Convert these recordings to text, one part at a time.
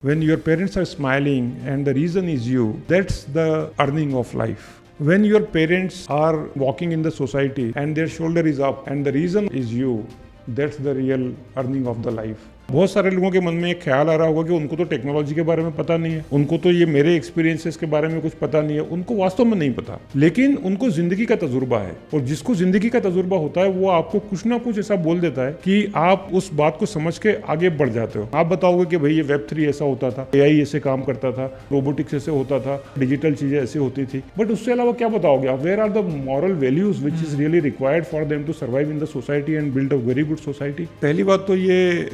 When your parents are smiling and the reason is you, that's the earning of life. When your parents are walking in the society and their shoulder is up and the reason is you, that's the real earning of the life. बहुत सारे लोगों के मन में एक ख्याल आ रहा होगा कि उनको तो टेक्नोलॉजी के बारे में पता नहीं है, उनको तो ये मेरे एक्सपीरियंसेस के बारे में कुछ पता नहीं है, उनको वास्तव में नहीं पता, लेकिन उनको जिंदगी का तजुर्बा है। और जिसको जिंदगी का तजुर्बा होता है वो आपको कुछ ना कुछ ऐसा बोल देता है कि आप उस बात को समझ के आगे बढ़ जाते हो। आप बताओगे कि भाई ये Web3 ऐसा होता था, AI ऐसे काम करता था, रोबोटिक्स ऐसे होता था, डिजिटल चीजें ऐसी होती थी, बट उससे अलावा क्या बताओगे आप? Where are the moral values which is really required for them to survive in the society and build a very good society? पहली बात तो ये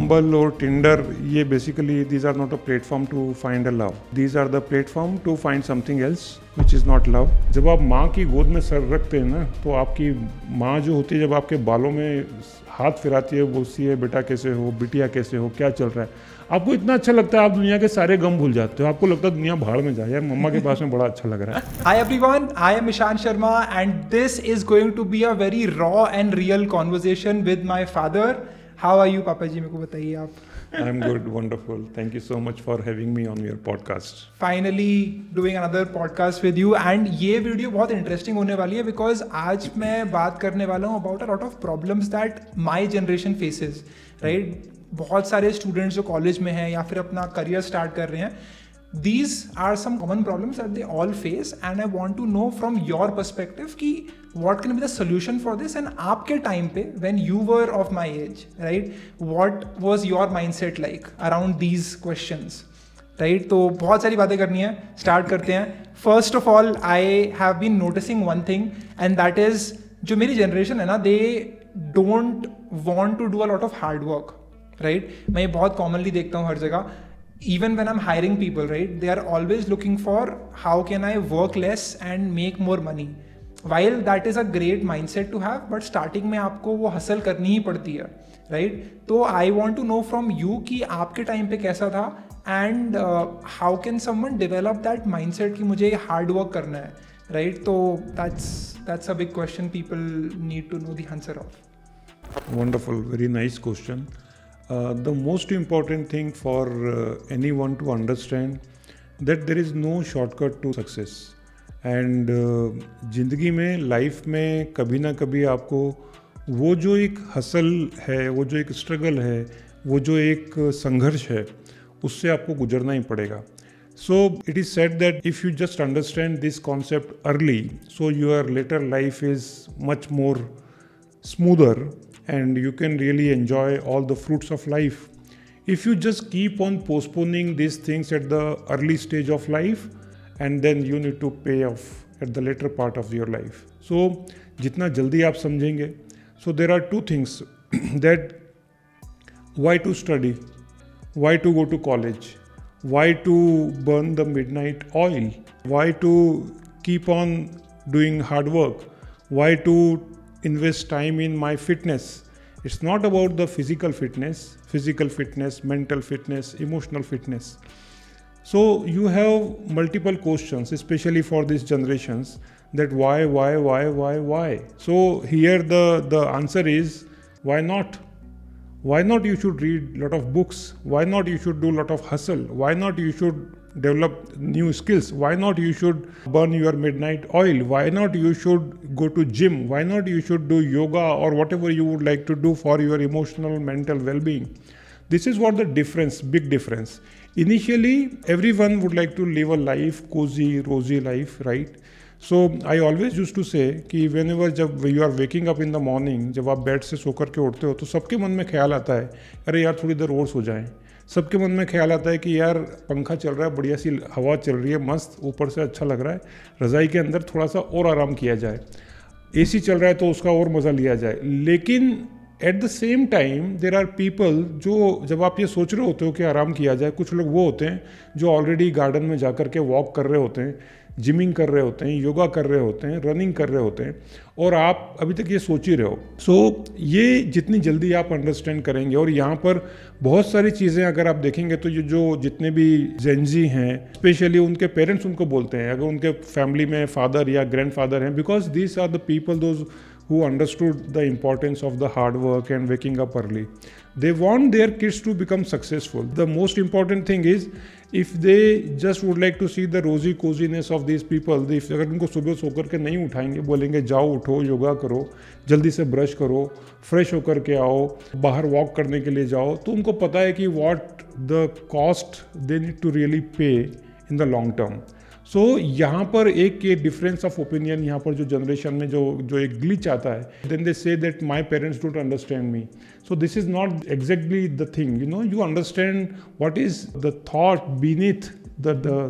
बम्बल और टिंडर, ये basically these are not a platform to find a love, these are the platform to find something else which is not love. जब आप माँ की गोद में सर रखते हैं ना, तो आपकी माँ जो होती है जब आपके बालों में हाथ फिराती है, बोलती है बेटा कैसे हो, बिटिया कैसे हो, क्या चल रहा है, आपको इतना अच्छा लगता है, आप दुनिया के सारे गम भूल जाते हो। आपको लगता है दुनिया भाड़ में जाए, यार मम्मा के पास में बड़ा अच्छा लग रहा है। Hi everyone, I am Ishan Sharma and this is going to be a very raw and real conversation with my father. How are you पापा जी, मेरे को बताइए आप। I'm good, wonderful. Thank you so much for having me on your podcast. Finally doing another podcast with you and ये video बहुत interesting होने वाली है बिकॉज आज मैं बात करने वाला हूँ about a lot of problems that my generation faces, right. बहुत सारे स्टूडेंट्स जो कॉलेज में हैं या फिर अपना करियर स्टार्ट कर रहे हैं, these are some common problems that they all face and I want to know from your perspective कि what can be the solution for this and आपके time पे when you were of my age, right, what was your mindset like around these questions, right? तो बहुत सारी बातें करनी है, start करते हैं। First of all, I have been noticing one thing and that is जो मेरी जनरेशन है ना, they don't want to do a lot of hard work, right? मैं ये बहुत commonly देखता हूँ हर जगह। Even when I'm hiring people, right, they are always looking for how can I work less and make more money. While that is a great mindset to have, but starting में आपको वो hustle करनी ही पड़ती है, right? तो I want to know from you कि आपके time पे कैसा था and how can someone develop that mindset कि मुझे hard work करना है, right? तो that's a big question people need to know the answer of. Wonderful, very nice question. The most important thing for anyone to understand that there is no shortcut to success and ज़िंदगी में, life में कभी ना कभी आपको वो जो एक हसल है, वो जो एक स्ट्रगल है, वो जो एक संघर्ष है, उससे आपको गुजरना ही पड़ेगा। So it is said that if you just understand this concept early, so your later life is much more smoother and you can really enjoy all the fruits of life. If you just keep on postponing these things at the early stage of life, and then you need to pay off at the later part of your life. So जितना जल्दी आप समझेंगे, so there are two things that why to study, why to go to college, why to burn the midnight oil, why to keep on doing hard work, why to invest time in my fitness. It's not about the physical fitness, mental fitness, emotional fitness. So you have multiple questions, especially for these generations, that why? So here the answer is why not? Why not you should read a lot of books? Why not you should do a lot of hustle? Why not you should develop new skills? Why not you should burn your midnight oil? Why not you should go to gym? Why not you should do yoga or whatever you would like to do for your emotional, mental well-being? This is what the difference, big difference. Initially, everyone would like to live a life, cozy, rosy life, right? So I always used to say कि whenever जब you are waking up in the morning, जब आप bed से सो करके उठते हो तो सबके मन में ख्याल आता है, अरे यार थोड़ी देर और सो जाएं। सबके मन में ख्याल आता है कि यार पंखा चल रहा है, बढ़िया सी हवा चल रही है, मस्त, ऊपर से अच्छा लग रहा है, रज़ाई के अंदर थोड़ा सा और आराम किया जाए, AC चल रहा है तो उसका और मज़ा लिया जाए। लेकिन at the same time there are people जो जब आप ये सोच रहे होते हो कि आराम किया जाए, कुछ लोग वो होते हैं जो ऑलरेडी गार्डन में जा कर के वॉक कर रहे होते हैं, जिमिंग कर रहे होते हैं, योगा कर रहे होते हैं, रनिंग कर रहे होते हैं, और आप अभी तक ये सोच ही रहे हो। सो ये जितनी जल्दी आप अंडरस्टैंड करेंगे, और यहाँ पर बहुत सारी चीज़ें अगर आप देखेंगे तो ये जो जितने भी जेनजी हैं, स्पेशली उनके पेरेंट्स उनको बोलते हैं, अगर उनके फैमिली में फादर या ग्रैंडफादर हैं, because these are the people those who understood the importance of the hard work and waking up early. They want their kids to become successful. The most important thing is, if they just would like to see the rosy coziness of these people, if अगर उनको सुबह सोकर के नहीं उठाएंगे, बोलेंगे जाओ उठो, योगा करो, जल्दी से ब्रश करो, फ्रेश होकर के आओ, बाहर वॉक करने के लिए जाओ, तो उनको पता है कि what the cost they need to really pay in the long term. सो यहाँ पर एक ये डिफरेंस ऑफ ओपिनियन यहाँ पर जो जनरेशन में जो एक ग्लिच आता है, then they say that my parents don't understand me. So this is not exactly the thing, you understand what is the thought beneath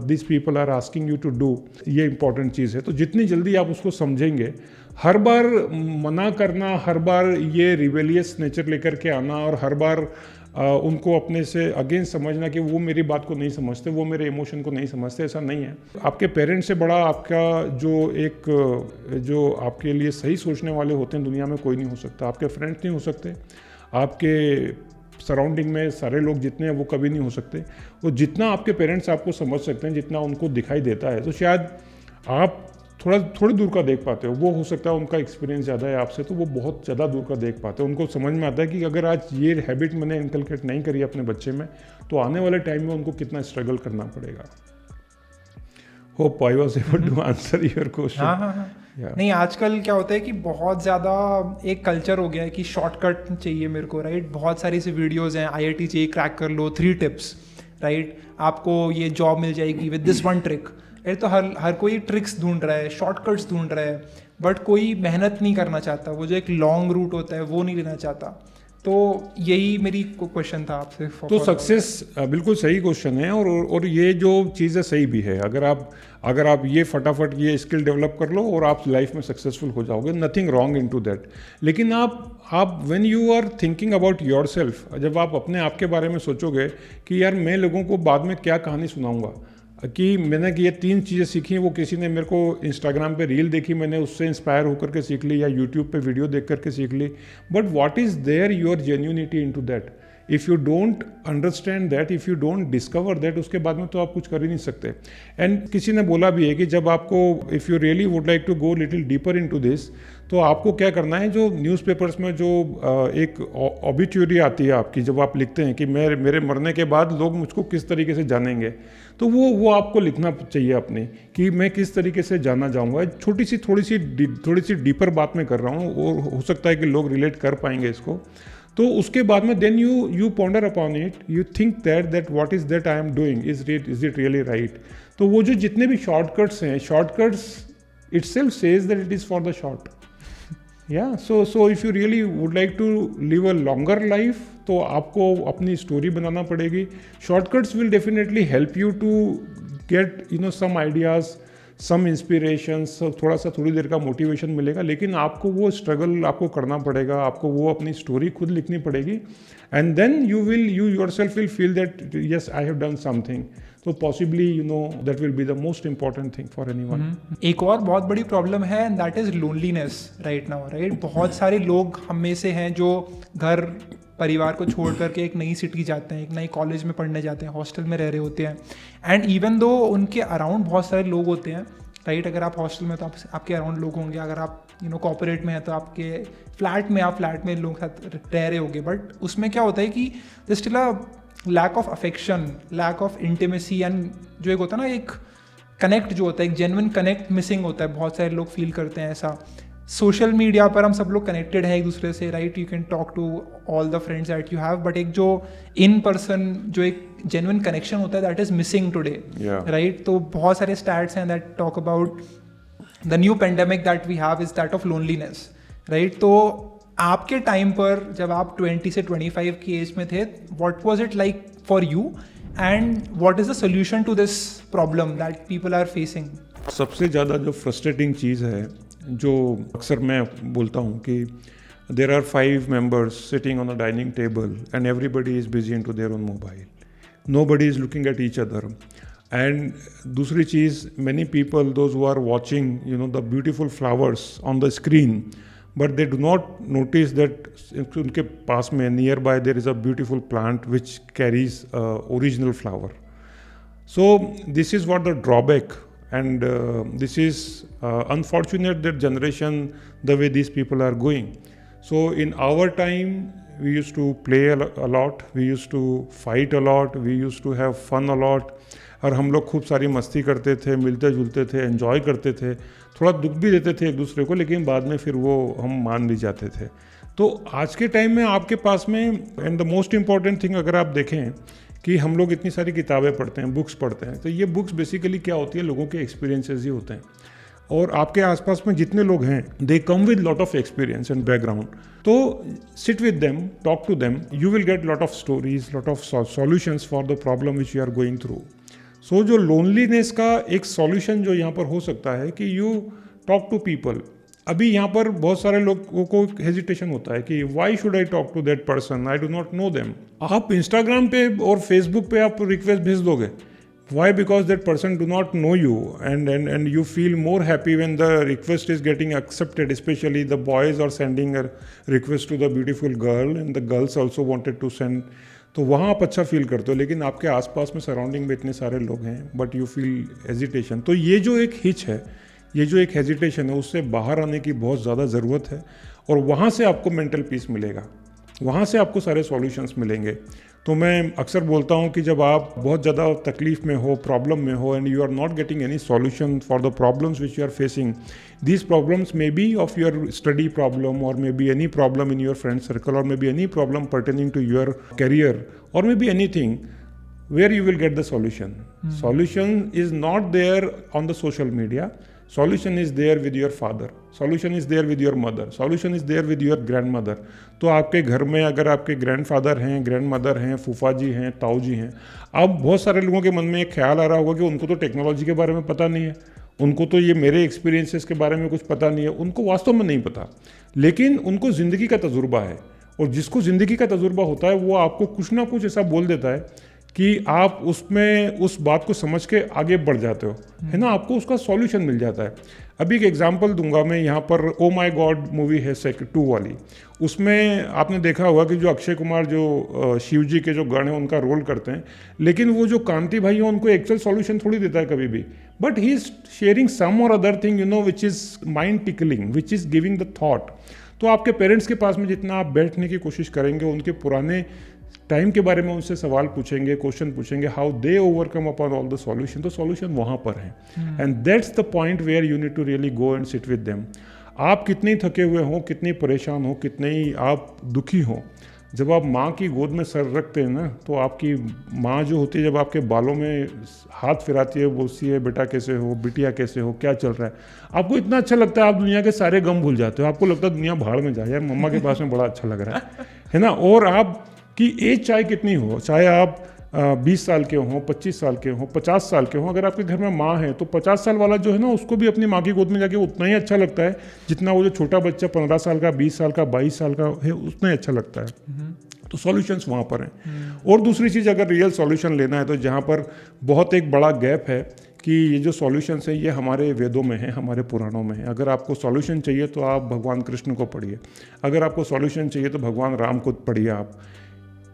this people are asking you to do. ये important चीज़ है. तो जितनी जल्दी आप उसको समझेंगे, हर बार मना करना, हर बार ये रिबेलियस नेचर लेकर के आना और हर बार उनको अपने से अगेंस्ट समझना कि वो मेरी बात को नहीं समझते, वो मेरे इमोशन को नहीं समझते, ऐसा नहीं है. आपके पेरेंट्स से बड़ा आपका जो आपके लिए सही सोचने वाले होते हैं दुनिया में कोई नहीं हो सकता. आपके फ्रेंड्स नहीं हो सकते, आपके सराउंडिंग में सारे लोग जितने हैं वो कभी नहीं हो सकते. वो जितना आपके पेरेंट्स आपको समझ सकते हैं, जितना उनको दिखाई देता है, तो शायद आप थोड़ी दूर का देख पाते हो. वो हो सकता है उनका एक्सपीरियंस ज़्यादा है आपसे, तो वो बहुत ज़्यादा दूर का देख पाते हैं. उनको समझ में आता है कि अगर आज ये हैबिट मैंने इनकलकेट नहीं करी अपने बच्चे में, तो आने वाले टाइम में उनको कितना स्ट्रगल करना पड़ेगा. Hope I was able to answer your question. हाँ. नहीं, आजकल क्या होता है कि बहुत ज़्यादा एक कल्चर हो गया है कि शॉर्टकट चाहिए मेरे को, राइट. बहुत सारी सी वीडियोज़ हैं, IIT चाहिए क्रैक कर लो, 3 टिप्स, राइट. आपको ये जॉब मिल जाएगी विद दिस 1 ट्रिक. तो हर कोई ट्रिक्स ढूंढ रहा है, शॉर्टकट्स ढूंढ रहा है, बट कोई मेहनत नहीं करना चाहता. वो जो एक लॉन्ग रूट होता है वो नहीं लेना चाहता. तो यही मेरी क्वेश्चन था आपसे. तो सक्सेस बिल्कुल सही क्वेश्चन है, और ये जो चीज़ है सही भी है. अगर आप ये फटाफट ये स्किल डेवलप कर लो और आप लाइफ में सक्सेसफुल हो जाओगे, nothing wrong in to that. लेकिन आप when you are thinking about your self, जब आप अपने आप के बारे में सोचोगे कि यार मैं लोगों को बाद में क्या कहानी सुनाऊंगा, कि मैंने कि ये 3 चीज़ें सीखी, वो किसी ने मेरे को इंस्टाग्राम पे रील देखी, मैंने उससे इंस्पायर होकर के सीख ली, या यूट्यूब पे वीडियो देख करके सीख ली, but what is there your genuinity into that. If you don't understand that, if you don't discover that, उसके बाद में तो आप कुछ कर ही नहीं सकते. एंड किसी ने बोला भी है कि जब आपको, if you really would like to go little deeper into this, तो आपको क्या करना है, जो न्यूज़पेपर्स में जो एक ऑबिट्यूरी आती है आपकी, जब आप लिखते हैं कि मेरे मरने के बाद लोग मुझको किस तरीके से जानेंगे, तो वो आपको लिखना चाहिए अपनी, कि मैं किस तरीके से जाना जाऊँगा. थोड़ी सी डीपर बात में कर रहा हूँ, और हो सकता है कि लोग रिलेट कर पाएंगे इसको. तो उसके बाद में then you ponder upon it, you think that what is that I am doing, is it really right. तो वो जो जितने भी शॉर्टकट्स हैं, shortcuts itself says that it is for the short. Yeah, so if you really would like to live a longer life, तो आपको अपनी story बनाना पड़ेगी. Shortcuts will definitely help you to get some ideas, some inspirations, थोड़ी देर का motivation मिलेगा, लेकिन आपको वो स्ट्रगल आपको करना पड़ेगा, आपको वो अपनी स्टोरी खुद लिखनी पड़ेगी. And then you yourself will feel that yes I have done something. तो possibly that will be the most important thing for anyone. एक और बहुत बड़ी प्रॉब्लम है, and that is loneliness right now, right. बहुत सारे लोग हम में से हैं जो घर परिवार को छोड़ करके एक नई सिटी जाते हैं, एक नई कॉलेज में पढ़ने जाते हैं, हॉस्टल में रह रहे होते हैं. एंड इवन दो उनके अराउंड बहुत सारे लोग होते हैं, राइट. अगर आप हॉस्टल में तो आपके अराउंड लोग होंगे, अगर आप कॉर्पोरेट में है तो आपके फ्लैट में लोग साथ रह रहे होंगे. बट उसमें क्या होता है कि this still a lack of affection, lack of intimacy, and जो एक होता है ना, एक कनेक्ट जो होता है, एक जेन्युइन कनेक्ट मिसिंग होता है. बहुत सारे लोग फील करते हैं ऐसा. सोशल मीडिया पर हम सब लोग कनेक्टेड हैं एक दूसरे से, right. You can talk to all the friends that you have, but एक जो इन पर्सन जो एक जेन्युइन कनेक्शन होता है, that is missing today, right. तो बहुत सारे स्टैट्स हैं that talk about the new pandemic that we have is that of loneliness, right. तो आपके टाइम पर जब आप 20 से 25 की एज में थे, what was it like for you, and what is the solution to this problem that people are facing? सबसे ज़्यादा जो फ्रस्ट्रेटिंग चीज़ है, जो अक्सर मैं बोलता हूँ कि there are 5 members sitting on a dining table and everybody is busy into their own mobile, nobody is looking at each other. And दूसरी चीज़, many people those who are watching the beautiful flowers on the screen, but they do not notice that उनके पास में nearby there is a beautiful plant which carries original flower. So this is what the drawback and this is unfortunate that generation the way these people are going. So in our time we used to play a lot, we used to fight a lot, we used to have fun a lot, और हम लोग खूब सारी मस्ती करते थे, मिलते जुलते थे, एंजॉय करते थे, थोड़ा दुख भी देते थे एक दूसरे को, लेकिन बाद में फिर वो हम मान भी जाते थे. तो आज के टाइम में आपके पास में, and the most important thing अगर आप देखें कि हम लोग इतनी सारी किताबें पढ़ते हैं, बुक्स पढ़ते हैं, तो ये बुक्स बेसिकली क्या होती है, लोगों के एक्सपीरियंसेस ही होते हैं. और आपके आसपास में जितने लोग हैं, they come with lot of experience and background. तो sit with them, talk to them, you will get lot of stories, lot of solutions for the problem which you are going through. So जो loneliness का एक solution जो यहाँ पर हो सकता है कि यू टॉक टू पीपल. अभी यहाँ पर बहुत सारे लोगों को हेजिटेशन होता है कि why should I talk to that person, I do not know them. आप इंस्टाग्राम पे और फेसबुक पे आप रिक्वेस्ट भेज दोगे. Why? Because that person do not know you, and you feel more happy when the request is getting accepted. Especially the boys are sending a request to the beautiful girl, and the girls also wanted to send. तो वहाँ आप अच्छा feel करते हो, लेकिन आपके आसपास में सराउंडिंग में इतने सारे लोग हैं, बट यू फील हेजिटेशन. तो ये जो एक हिच है, ये जो एक हेजिटेशन है, उससे बाहर आने की बहुत ज़्यादा ज़रूरत है, और वहाँ से आपको मेंटल पीस मिलेगा, वहाँ से आपको सारे सॉल्यूशंस मिलेंगे. तो मैं अक्सर बोलता हूँ कि जब आप बहुत ज़्यादा तकलीफ़ में हो, प्रॉब्लम में हो, and you are not getting any solution for the problems which you are facing, these problems may be of your study problem, और may be any problem in your friend circle, और may be any problem pertaining to your career, और may be anything where you will get the solution. Solution is not there on the social media. Solution is there with your father. Solution is there with your mother. Solution is there with your grandmother. तो आपके घर में अगर आपके grandfather हैं, grandmother हैं, फूफा जी हैं, ताऊ जी हैं, अब बहुत सारे लोगों के मन में एक ख्याल आ रहा होगा कि उनको तो टेक्नोलॉजी के बारे में पता नहीं है, उनको तो ये मेरे एक्सपीरियंसेस के बारे में कुछ पता नहीं है. उनको वास्तव में नहीं पता, लेकिन उनको ज़िंदगी का तजुर्बा है, और जिसको ज़िंदगी का तजुर्बा होता है वो आपको कुछ ना कुछ ऐसा बोल देता है कि आप उसमें उस बात को समझ के आगे बढ़ जाते हो, है ना, आपको उसका सॉल्यूशन मिल जाता है. अभी एक एग्जांपल दूंगा मैं यहाँ पर. ओ माय गॉड मूवी है 2 वाली, उसमें आपने देखा होगा कि जो अक्षय कुमार जो शिव जी के जो गण हैं उनका रोल करते हैं, लेकिन वो जो कांति भाई हैं उनको एक्चुअल सॉल्यूशन थोड़ी देता है कभी भी, but he is sharing some or other thing, you know, which is mind tickling, which is giving the thought. तो आपके पेरेंट्स के पास में जितना आप बैठने की कोशिश करेंगे, उनके पुराने टाइम के बारे में उनसे सवाल पूछेंगे, क्वेश्चन पूछेंगे, how they overcome upon all the solution, तो सॉल्यूशन वहाँ पर है. And that's the point where you need to really go and sit with them. आप कितने थके हुए हों, कितने परेशान हो, कितने ही आप दुखी हों, जब आप माँ की गोद में सर रखते हैं ना, तो आपकी माँ जो होती है जब आपके बालों में हाथ फिराती है, बोलती है बेटा कैसे हो, बिटिया कैसे हो, क्या चल रहा है, आपको इतना अच्छा लगता है, आप दुनिया के सारे गम भूल जाते हो. आपको लगता है दुनिया भाड़ में जाए, यार मम्मा के पास में बड़ा अच्छा लग रहा है ना. और आप कि एज चाहे कितनी हो, चाहे आप 20 साल के हों, 25 साल के हों, 50 साल के हों, अगर आपके घर में माँ है तो 50 साल वाला जो है ना, उसको भी अपनी माँ की गोद में जाके उतना ही अच्छा लगता है जितना वो जो छोटा बच्चा 15 साल का, 20 साल का, 22 साल का है, उतना ही अच्छा लगता है. तो सॉल्यूशंस वहाँ पर हैं. और दूसरी चीज़, अगर रियल सॉल्यूशन लेना है तो जहाँ पर बहुत एक बड़ा गैप है कि ये जो सॉल्यूशंस है ये हमारे वेदों में है, हमारे पुराणों में है. अगर आपको सॉल्यूशन चाहिए तो आप भगवान कृष्ण को पढ़िए, अगर आपको सॉल्यूशन चाहिए तो भगवान राम को पढ़िए आप.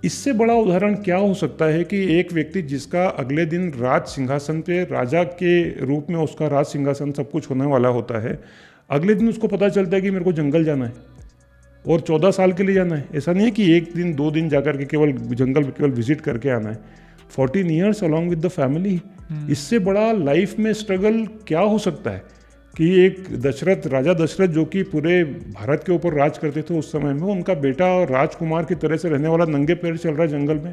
इससे बड़ा उदाहरण क्या हो सकता है कि एक व्यक्ति जिसका अगले दिन राज सिंहासन पे राजा के रूप में उसका राज सिंहासन सब कुछ होने वाला होता है, अगले दिन उसको पता चलता है कि मेरे को जंगल जाना है और 14 साल के लिए जाना है. ऐसा नहीं है कि 1 दिन 2 दिन जाकर के केवल जंगल केवल विजिट करके आना है, 14 years along with the family. इससे बड़ा लाइफ में स्ट्रगल क्या हो सकता है कि एक दशरथ, राजा दशरथ जो कि पूरे भारत के ऊपर राज करते थे उस समय में, उनका बेटा राजकुमार की तरह से रहने वाला नंगे पैर चल रहा है जंगल में,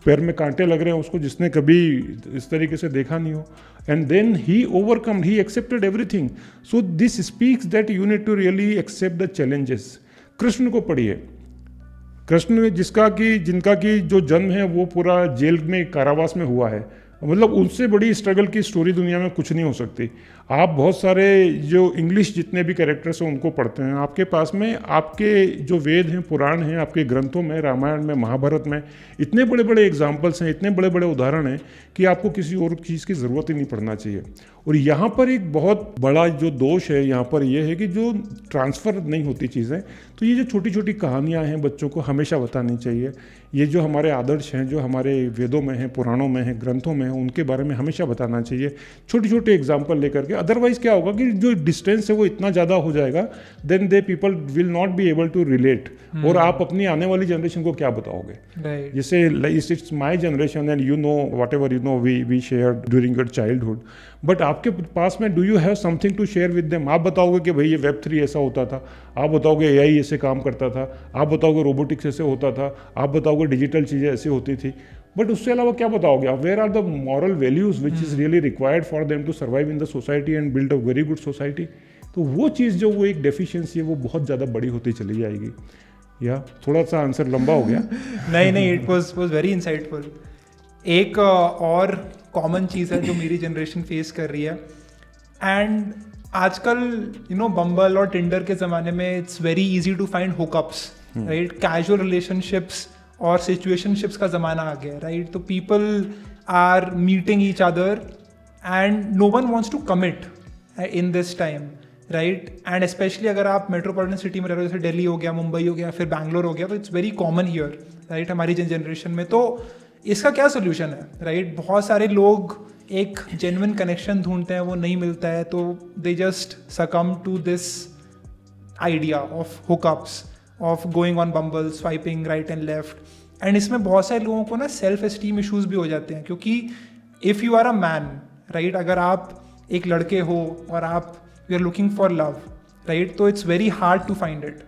पैर में कांटे लग रहे हैं उसको, जिसने कभी इस तरीके से देखा नहीं हो. And then he overcome, he accepted everything. So this speaks that you need to really accept the challenges. Krishna को पढ़िए, कृष्ण जिनका की जो जन्म है वो पूरा जेल में, कारावास में हुआ है, मतलब उनसे बड़ी स्ट्रगल की स्टोरी दुनिया में कुछ नहीं हो सकती. आप बहुत सारे जो इंग्लिश जितने भी कैरेक्टर्स हैं उनको पढ़ते हैं, आपके पास में आपके जो वेद हैं, पुराण हैं, आपके ग्रंथों में, रामायण में, महाभारत में इतने बड़े बड़े एग्जाम्पल्स हैं, इतने बड़े बड़े उदाहरण हैं कि आपको किसी और चीज़ की ज़रूरत ही नहीं पड़ना चाहिए. और यहाँ पर एक बहुत बड़ा जो दोष है यहाँ पर यह है कि जो ट्रांसफ़र नहीं होती चीज़ें, तो ये जो छोटी छोटी कहानियाँ हैं बच्चों को हमेशा बतानी चाहिए. ये जो हमारे आदर्श हैं, जो हमारे वेदों में हैं, पुराणों में हैं, ग्रंथों में हैं, उनके बारे में हमेशा बताना चाहिए, छोटे छोटे एग्जाम्पल लेकर के। अदरवाइज क्या होगा कि जो डिस्टेंस है वो इतना ज़्यादा हो जाएगा, then they people will not be able to relate. और आप अपनी आने वाली जनरेशन को क्या बताओगे? जैसे it's my generation and you know whatever you know we share during your childhood, but आपके पास में do you have something to share with them? आप बताओगे कि भाई ये Web3 ऐसा होता था, आप बताओगे AI ऐसे काम करता था, आप बताओगे रोबोटिक्स ऐसे होता था, आप बताओगे डिजिटल चीज़ें ऐसी होती थी, बट उससे अलावा क्या बताओगे आप? Where are the moral values which is really required for them to survive in the society and build a very good society? तो वो चीज़ जो वो एक डेफिशिएंसी है वो बहुत ज़्यादा बड़ी होती चली जाएगी। या थोड़ा सा आंसर लंबा हो गया? नहीं, इट वाज वेरी इंसाइटफुल। एक और कॉमन चीज़ है जो मेरी जनरेशन फेस कर रही है, एंड आजकल बम्बल और टिंडर के ज़माने में it's very easy to find hookups, right? Casual relationships और सिचुएशनशिप्स का ज़माना आ गया, राइट? तो people are meeting each other and no one wants to commit in this time, right? And specially अगर आप मेट्रोपॉलिटन सिटी में रह रहे हो, जैसे दिल्ली हो गया, मुंबई हो गया, फिर बैंगलोर हो गया, तो it's very common here, right? हमारी जनरेशन में। तो इसका क्या सोल्यूशन है, राइट? बहुत सारे लोग एक जेन्युइन कनेक्शन ढूंढते हैं, वो नहीं मिलता है, तो they just succumb to this idea of hookups, of going on Bumble, swiping right and left. And इसमें बहुत सारे लोगों को ना सेल्फ एस्टीम इश्यूज भी हो जाते हैं, क्योंकि if you are a man, right, अगर आप एक लड़के हो और आप you are looking for love, right, तो it's very hard to find it,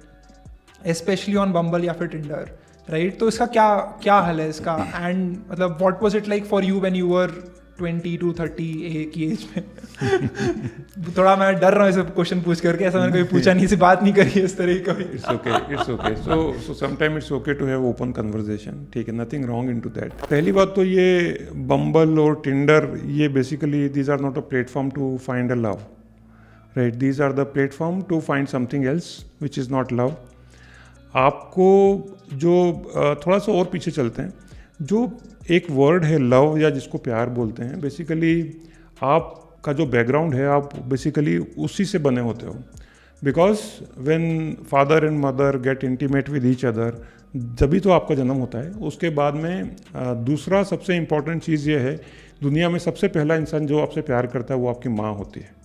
specially on Bumble या फिर टिंडर, राइट? तो इसका क्या हल है इसका? एंड मतलब what was it like for you when you were 20 to 30 की एज में? थोड़ा मैं डर रहा हूँ ऐसे क्वेश्चन पूछ करके, ऐसा मैंने कभी पूछा नहीं, से बात नहीं करी इस तरह की कभी। It's okay so sometime it's okay to have open conversation, ठीक है, नथिंग रॉन्ग इनटू दैट। पहली बात तो ये बम्बल और टिंडर, ये basically these are not a platform to find a love, right? These are the platform to find something else which is not love. आपको जो थोड़ा सा और पीछे चलते हैं, जो एक वर्ड है लव या जिसको प्यार बोलते हैं, बेसिकली आपका जो बैकग्राउंड है आप बेसिकली उसी से बने होते हो। Because when father and mother get intimate with each other, जभी तो आपका जन्म होता है। उसके बाद में दूसरा सबसे इम्पॉर्टेंट चीज़ ये है, दुनिया में सबसे पहला इंसान जो आपसे प्यार करता है वो आपकी माँ होती है।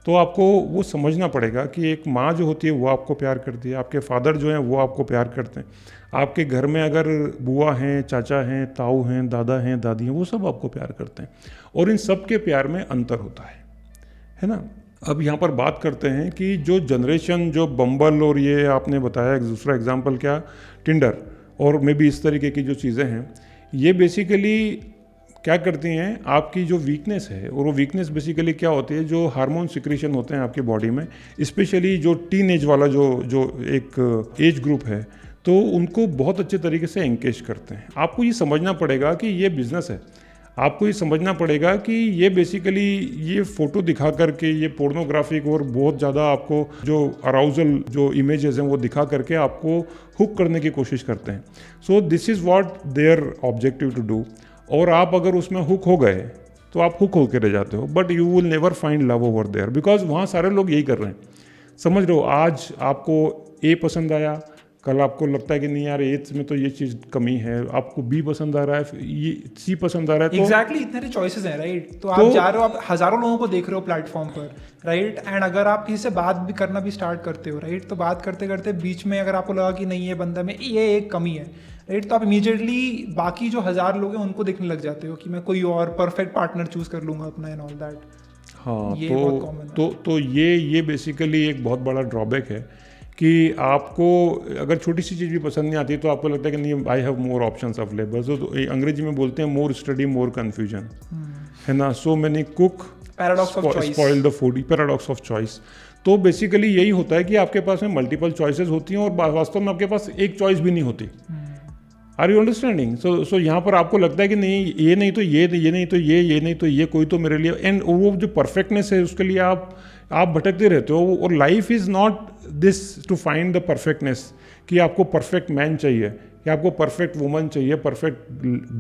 तो आपको वो समझना पड़ेगा कि एक माँ जो होती है वो आपको प्यार करती है, आपके फादर जो हैं वो आपको प्यार करते हैं, आपके घर में अगर बुआ हैं, चाचा हैं, ताऊ हैं, दादा हैं, दादी हैं, वो सब आपको प्यार करते हैं। और इन सब के प्यार में अंतर होता है ना? अब यहाँ पर बात करते हैं कि जो जनरेशन, जो बम्बल और ये आपने बताया, एक दूसरा एग्जाम्पल क्या, टिंडर और मे बी इस तरीके की जो चीज़ें हैं, ये बेसिकली क्या करती हैं, आपकी जो वीकनेस है, और वो वीकनेस बेसिकली क्या होती है, जो हार्मोन सिक्रीशन होते हैं आपकी बॉडी में, स्पेशली जो टीन एज वाला जो एक एज ग्रुप है, तो उनको बहुत अच्छे तरीके से एंकेज करते हैं। आपको ये समझना पड़ेगा कि ये बिजनेस है, आपको ये समझना पड़ेगा कि ये बेसिकली ये फ़ोटो दिखा करके, ये पोर्नोग्राफिक और बहुत ज़्यादा आपको जो अराउजल जो इमेजेस हैं वो दिखा करके आपको हुक करने की कोशिश करते हैं। So this is what their objective to do. और आप अगर उसमें हुक हो गए तो आप हुक होकर रह जाते हो, but you will never find love over there, because वहाँ सारे लोग यही कर रहे हैं। समझ रहे हो, आज आपको ए पसंद आया, कल आपको लगता है कि नहीं यार ए में तो ये चीज़ कमी है, आपको बी पसंद आ रहा है, ये सी पसंद आ रहा है। एग्जैक्टली इतने सारे चॉइसेस हैं, राइट? तो आप जा रहे हो, आप हज़ारों लोगों को देख रहे हो प्लेटफॉर्म पर, राइट? एंड अगर आप किसी से बात भी करना भी स्टार्ट करते हो, राइट, तो बात करते करते बीच में अगर आपको लगा कि नहीं ये बंदा में ये एक कमी है, राइट, तो आप इमीडिएटली बाकी जो 1000 लोग हैं उनको देखने लग जाते हो कि मैं कोई और परफेक्ट पार्टनर चूज कर लूँगा अपना एंड ऑल दैट। हाँ, ये बहुत कॉमन है। तो ये बेसिकली एक बहुत बड़ा ड्रॉबैक है कि आपको अगर छोटी सी चीज़ भी पसंद नहीं आती तो आपको लगता है कि नहीं I have more options available. तो अंग्रेजी में बोलते हैं मोर स्टडी मोर कन्फ्यूजन, है ना? So many cook spoil the food, paradox of choice. तो बेसिकली यही होता है कि आपके पास में मल्टीपल चॉइसेस होती हैं और वास्तव में आपके पास एक चॉइस भी नहीं होती। Are you understanding? सो यहाँ पर आपको लगता है कि नहीं ये नहीं तो ये नहीं तो ये नहीं तो ये, कोई तो मेरे लिए, एंड वो जो परफेक्टनेस है उसके लिए आप भटकते रहते हो। और life is not this to find the perfectness कि आपको परफेक्ट मैन चाहिए या आपको परफेक्ट वुमन चाहिए, परफेक्ट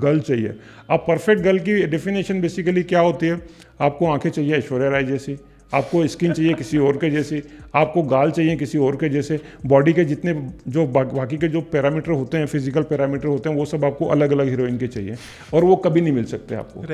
गर्ल चाहिए। अब परफेक्ट गर्ल की डेफिनेशन बेसिकली क्या होती है? आपको आंखें चाहिए ऐश्वर्या राय जैसी, आपको स्किन चाहिए किसी और के जैसे, आपको गाल चाहिए किसी और के जैसे, बॉडी के जितने जो बाकी के जो पैरामीटर होते हैं, फिजिकल पैरामीटर होते हैं, वो सब आपको अलग अलग हीरोइन के चाहिए, और वो कभी नहीं मिल सकते आपको।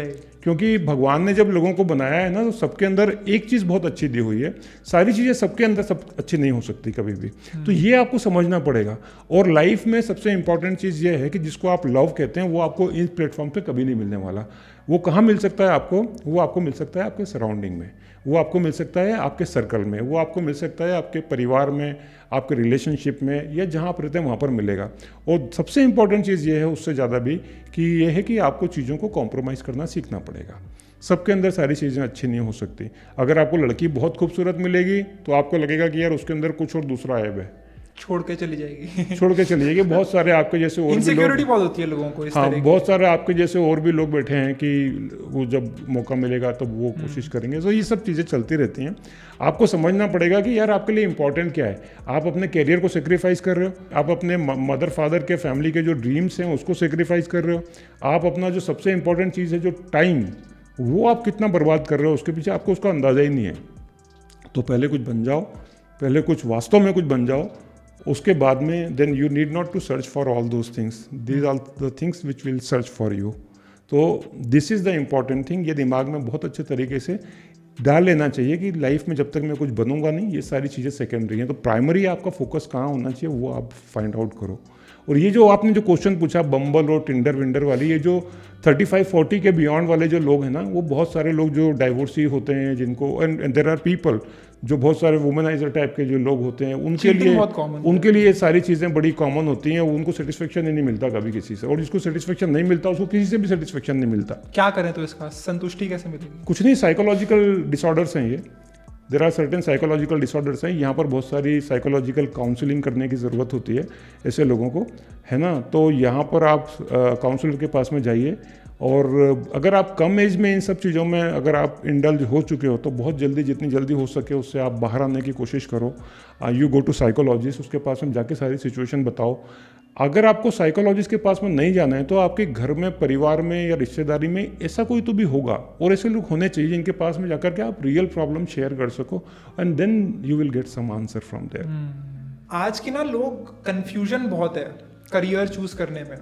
क्योंकि भगवान ने जब लोगों को बनाया है ना, तो सबके अंदर एक चीज़ बहुत अच्छी दी हुई है, सारी चीज़ें सबके अंदर सब अच्छी नहीं हो सकती कभी भी। तो ये आपको समझना पड़ेगा। और लाइफ में सबसे इंपॉर्टेंट चीज़ ये है कि जिसको आप लव कहते हैं, वो आपको इन प्लेटफॉर्म पे कभी नहीं मिलने वाला। वो कहाँ मिल सकता है आपको? वो आपको मिल सकता है आपके सराउंडिंग में, वो आपको मिल सकता है आपके सर्कल में, वो आपको मिल सकता है आपके परिवार में, आपके रिलेशनशिप में, या जहाँ आप रहते हैं वहाँ पर मिलेगा। और सबसे इंपॉर्टेंट चीज़ ये है उससे ज़्यादा भी, कि ये है कि आपको चीज़ों को कॉम्प्रोमाइज़ करना सीखना पड़ेगा। सबके अंदर सारी चीज़ें अच्छी नहीं हो सकती। अगर आपको लड़की बहुत खूबसूरत मिलेगी तो आपको लगेगा कि यार उसके अंदर कुछ और दूसरा ऐब है, छोड़ के चली जाएगी। छोड़ के चली जाएगी। बहुत सारे आपके जैसे और भी इनसिक्योरिटी लोग, बहुत होती है लोगों को इस हाँ, तरह की। बहुत सारे आपके जैसे और भी लोग बैठे हैं कि वो जब मौका मिलेगा तब वो कोशिश करेंगे। तो ये सब चीज़ें चलती रहती हैं। आपको समझना पड़ेगा कि यार आपके लिए इंपॉर्टेंट क्या है। आप अपने कैरियर को सेक्रीफाइस कर रहे हो, आप अपने मदर फादर के फैमिली के जो ड्रीम्स हैं उसको सेक्रीफाइस कर रहे हो, आप अपना जो सबसे इंपॉर्टेंट चीज़ है जो टाइम, वो आप कितना बर्बाद कर रहे हो उसके पीछे आपको उसका अंदाज़ा ही नहीं है। तो पहले कुछ बन जाओ, पहले कुछ वास्तव में कुछ बन जाओ, उसके बाद में then you need not to search for all those things, these are the things which will search for you. तो this is the important thing. ये दिमाग में बहुत अच्छे तरीके से डाल लेना चाहिए कि लाइफ में जब तक मैं कुछ बनूंगा नहीं, ये सारी चीज़ें सेकेंडरी हैं। तो प्राइमरी आपका फोकस कहाँ होना चाहिए वो आप फाइंड आउट करो। और ये जो आपने जो क्वेश्चन पूछा बम्बल और टिंडर विंडर वाली, ये जो 35-40 के बियॉन्ड वाले जो लोग हैं ना, वो बहुत सारे लोग जो डाइवोर्सी होते हैं, जिनको एंड देयर आर पीपल जो बहुत सारे वुमेनाइजर टाइप के जो लोग होते हैं, उनके लिए ये सारी चीज़ें बड़ी कॉमन होती हैं। उनको सेटिस्फेक्शन ही नहीं मिलता कभी किसी से, और जिसको सेटिस्फेक्शन नहीं मिलता उसको किसी से भी सेटिस्फेक्शन नहीं मिलता। क्या करें तो इसका संतुष्टि कैसे मिलेगी? कुछ नहीं, साइकोलॉजिकल डिसऑर्डर्स हैं ये। There are certain psychological disorders हैं। यहाँ पर बहुत सारी साइकोलॉजिकल काउंसलिंग करने की ज़रूरत होती है ऐसे लोगों को, है ना। तो यहाँ पर आप काउंसलर के पास में जाइए, और अगर आप कम एज में इन सब चीज़ों में अगर आप इंडल्ज हो चुके हो तो बहुत जल्दी, जितनी जल्दी हो सके उससे आप बाहर आने की कोशिश करो। यू गो टू साइकोलॉजिस्ट, उसके पास में जाके सारी सिचुएशन बताओ। अगर आपको साइकोलॉजिस्ट के पास में नहीं जाना है तो आपके घर में, परिवार में या रिश्तेदारी में ऐसा कोई तो भी होगा, और ऐसे लोग होने चाहिए जिनके पास में जाकर के आप रियल प्रॉब्लम शेयर कर सको, and then you will get some answer from there. आज की ना लोग कंफ्यूजन बहुत है करियर चूज करने में।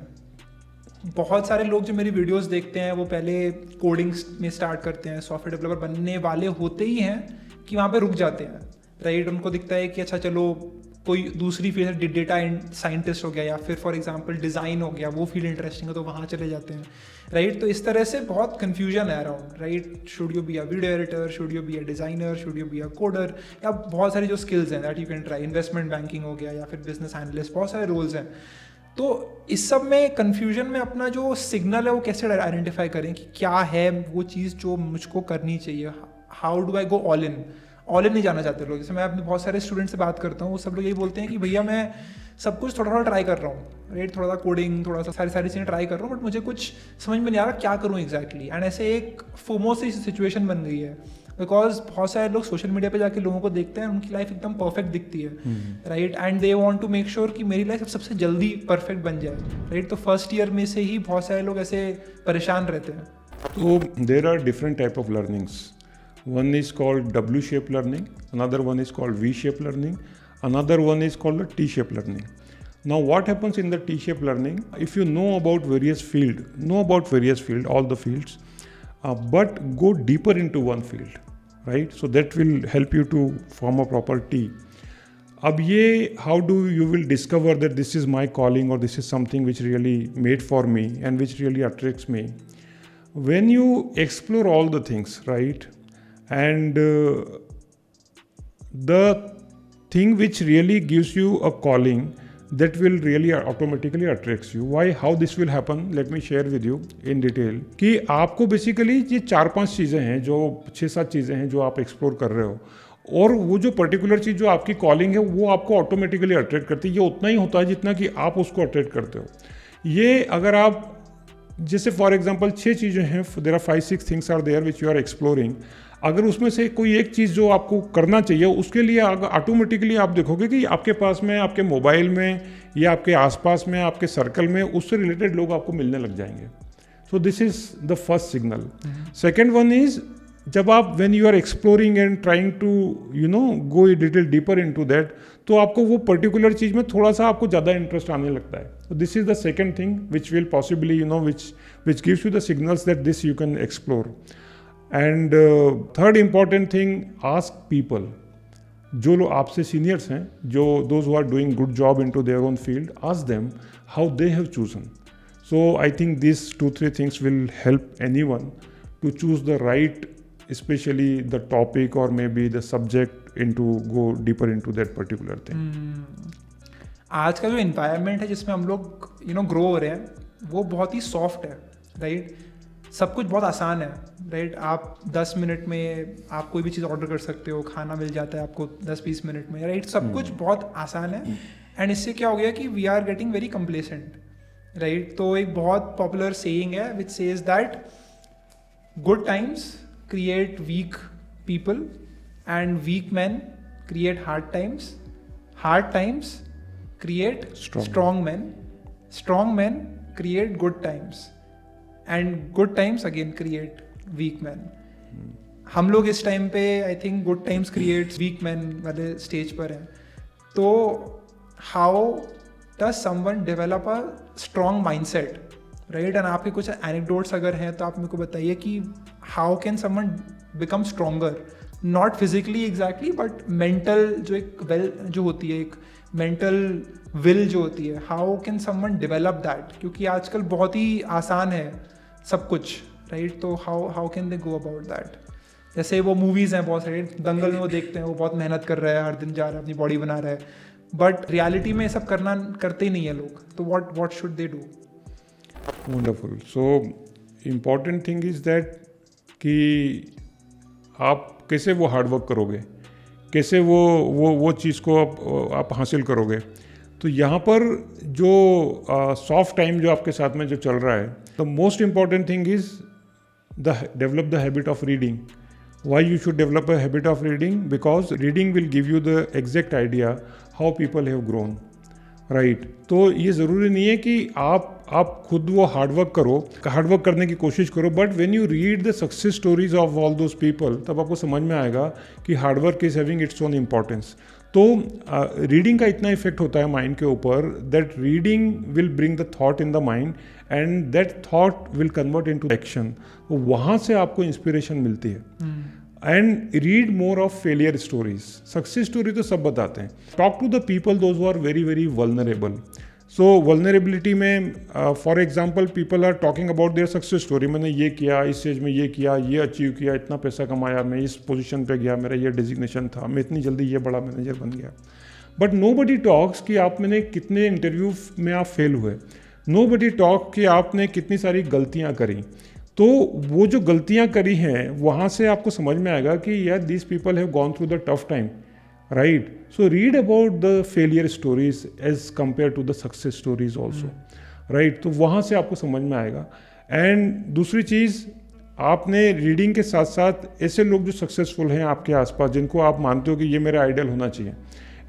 बहुत सारे लोग जो मेरी वीडियोस देखते हैं वो पहले कोडिंग में स्टार्ट करते हैं, सॉफ्टवेयर डेवलपर बनने वाले होते ही हैं कि वहाँ पे रुक जाते हैं, राइट। उनको दिखता है कि अच्छा चलो कोई दूसरी फील्ड, डेटा साइंटिस्ट हो गया, या फिर फॉर एग्जांपल डिज़ाइन हो गया, वो फील्ड इंटरेस्टिंग है तो वहाँ चले जाते हैं, राइट। तो इस तरह से बहुत कन्फ्यूजन है around, right. Should you be a video editor, should you be a designer, should you be a coder, या बहुत सारी जो स्किल्स हैं that you can try, investment banking हो गया या फिर बिजनेस एनालिस्ट, बहुत सारे रोल्स हैं। तो इस सब में कन्फ्यूजन में अपना जो सिग्नल है वो कैसे आइडेंटिफाई करें कि क्या है वो चीज़ जो मुझको करनी चाहिए। How do I go all in नहीं जाना चाहते लोग। जैसे मैं अपने बहुत सारे स्टूडेंट से बात करता हूँ, वो सब लोग यही बोलते हैं कि भैया मैं सब कुछ थोड़ा थोड़ा ट्राई कर रहा हूँ, राइट। थोड़ा सा कोडिंग, थोड़ा सा सारी चीज़ें ट्राई कर रहा हूँ, बट मुझे कुछ समझ में नहीं आ रहा क्या करूँ एग्जैक्टली। एंड ऐसे एक फोमो सी सिचुएशन बन गई है, बिकॉज बहुत सारे लोग सोशल मीडिया पे जाके लोगों को देखते हैं, उनकी लाइफ एकदम परफेक्ट दिखती है, right. And they want to make sure कि मेरी लाइफ सबसे जल्दी परफेक्ट बन जाए, राइट। तो फर्स्ट ईयर में से ही बहुत सारे लोग ऐसे परेशान रहते हैं। तो there are different type of learnings. One is called W-shaped learning, another one is called V-shaped learning, another one is called the T-shaped learning. Now what happens in the T-shaped learning, if you know about various field, all the fields, but go deeper into one field, right? So that will help you to form a proper T. अब ये how do you will discover that this is my calling or this is something which really made for me and which really attracts me? When you explore all the things, right? And the thing which really gives you a calling, that will really automatically attracts you. Why? How this will happen? Let me share with you in detail. कि आपको basically ये 4-5 चीज़ें हैं, जो 6-7 चीज़ें हैं जो आप एक्सप्लोर कर रहे हो, और वो जो पर्टिकुलर चीज़ जो आपकी कॉलिंग है वो आपको ऑटोमेटिकली अट्रैक्ट करती है। ये उतना ही होता है जितना कि आप उसको अट्रैक्ट करते हो। ये अगर आप जैसे फॉर एग्जाम्पल 6 चीज़ें हैं, there are 5-6 things are there which you are exploring. अगर उसमें से कोई एक चीज़ जो आपको करना चाहिए, उसके लिए ऑटोमेटिकली आप देखोगे कि आपके पास में, आपके मोबाइल में या आपके आसपास में, आपके सर्कल में उससे रिलेटेड लोग आपको मिलने लग जाएंगे। So this is the first signal. Second one is जब आप when you are exploring and trying to go little deeper into that, तो आपको वो पर्टिकुलर चीज़ में थोड़ा सा आपको ज़्यादा इंटरेस्ट आने लगता है. तो this is the second thing which will possibly which gives you the signals that this you can explore. And third important thing, ask people. जो लोग आपसे सीनियर्स हैं, जो those who are doing good job into their own field, ask them how they have chosen. So I think these 2-3 things will help anyone to choose the right, especially the topic or maybe the subject, into go deeper into that particular thing. आज का जो environment है जिसमें हम लोग grow हो रहे हैं वो बहुत ही सॉफ्ट है, राइट. सब कुछ बहुत आसान है, राइट. आप 10 मिनट में आप कोई भी चीज़ ऑर्डर कर सकते हो, खाना मिल जाता है आपको 10-20 मिनट में, राइट. सब कुछ बहुत आसान है. एंड इससे क्या हो गया कि we are getting very complacent, right. तो एक बहुत पॉपुलर सेइंग है which says that good times create weak people and weak man create hard times create strong men create good times and good times again create weak men. हम लोग इस time पे I think good times creates weak man वाले stage पर हैं. तो how does someone develop a strong mindset, right. And आपके कुछ एनेक्डोट्स अगर हैं तो आप मेरे को बताइए कि how can someone become stronger, not physically exactly but mental जो एक जो होती है, एक मेंटल विल जो होती है, how can someone develop that. क्योंकि आजकल बहुत ही आसान है सब कुछ, राइट. तो how can they go about that. जैसे वो मूवीज़ हैं बहुत सारे, दंगल में वो देखते हैं वो बहुत मेहनत कर रहा है, हर दिन जा रहा है, अपनी बॉडी बना रहा है, बट रियलिटी में सब करते ही नहीं है लोग. तो what should they do. Wonderful. So important thing is that कि आप कैसे वो हार्डवर्क करोगे, कैसे वो चीज़ को आप हासिल करोगे. तो यहाँ पर जो सॉफ्ट टाइम जो आपके साथ में जो चल रहा है, the most important thing is develop the habit of reading. Why you should develop a habit of reading? Because reading will give you the exact idea how people have grown, right. तो ये ज़रूरी नहीं है कि आप खुद वो hard work करने की कोशिश करो, but when you read the success stories of all those people, तब आपको समझ में आएगा कि hard work is having its own importance. तो रीडिंग का इतना इफेक्ट होता है माइंड के ऊपर that reading will bring the thought in the mind and that thought will convert into action. तो वहाँ से आपको इंस्पिरेशन मिलती है. And read more of failure stories. Success story तो सब बताते हैं. Talk to the people those who are very very vulnerable. So vulnerability में for example people are talking about their success story. मैंने ये किया, इस स्टेज में ये किया, ये अचीव किया, इतना पैसा कमाया, मैं इस पोजीशन पे गया, मेरा ये डिजिग्नेशन था, मैं इतनी जल्दी ये बड़ा मैनेजर बन गया. बट नोबडी टॉक्स कि आपने कितने इंटरव्यू में आप फेल हुए. नोबडी टॉक कि आपने कितनी सारी गलतियाँ करी. तो वो जो गलतियाँ करी हैं वहाँ से आपको समझ में आएगा कि यार this people have gone through the tough time, right. So read about the failure stories as compared to the success stories also, right. तो वहाँ से आपको समझ में आएगा. एंड दूसरी चीज़, आपने रीडिंग के साथ साथ ऐसे लोग जो सक्सेसफुल हैं आपके आसपास, जिनको आप मानते हो कि ये मेरा आइडियल होना चाहिए.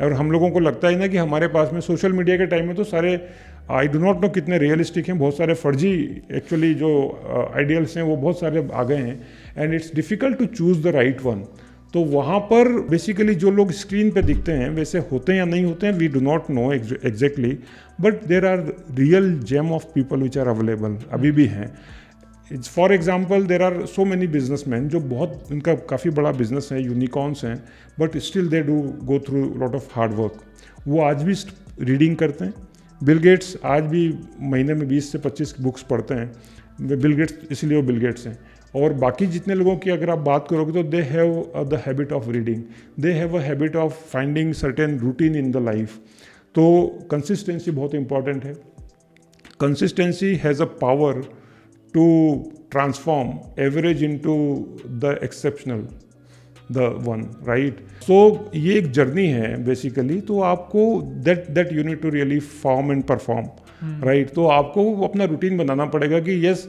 और हम लोगों को लगता है ना कि हमारे पास में सोशल मीडिया के टाइम में तो सारे आई डो नॉट नो कितने रियलिस्टिक हैं, बहुत सारे फर्जी एक्चुअली जो आइडियल्स हैं वो बहुत सारे आ गए हैं. And it's difficult to choose the right one. तो वहाँ पर बेसिकली जो लोग स्क्रीन पे दिखते हैं वैसे होते हैं या नहीं होते हैं, we do not know exactly, but there are real gem of people which are available, अभी भी हैं. For example there are so many businessman जो बहुत, उनका काफ़ी बड़ा बिजनेस है, यूनिकॉर्न्स हैं, but still they do go through lot of hard work. वो आज भी रीडिंग करते हैं. बिल गेट्स आज भी महीने में 20 से 25 बुक्स पढ़ते हैं. बिल गेट्स इसलिए वो बिल गेट्स हैं. और बाकी जितने लोगों की अगर आप बात करोगे तो they have the habit of reading, they have a habit of finding certain routine in the life. तो कंसिस्टेंसी बहुत इंपॉर्टेंट है. Consistency has a power to transform average into the exceptional, the one, right. So ये एक journey है basically. तो आपको that you need to really form and perform, right. तो आपको अपना रूटीन बनाना पड़ेगा कि यस,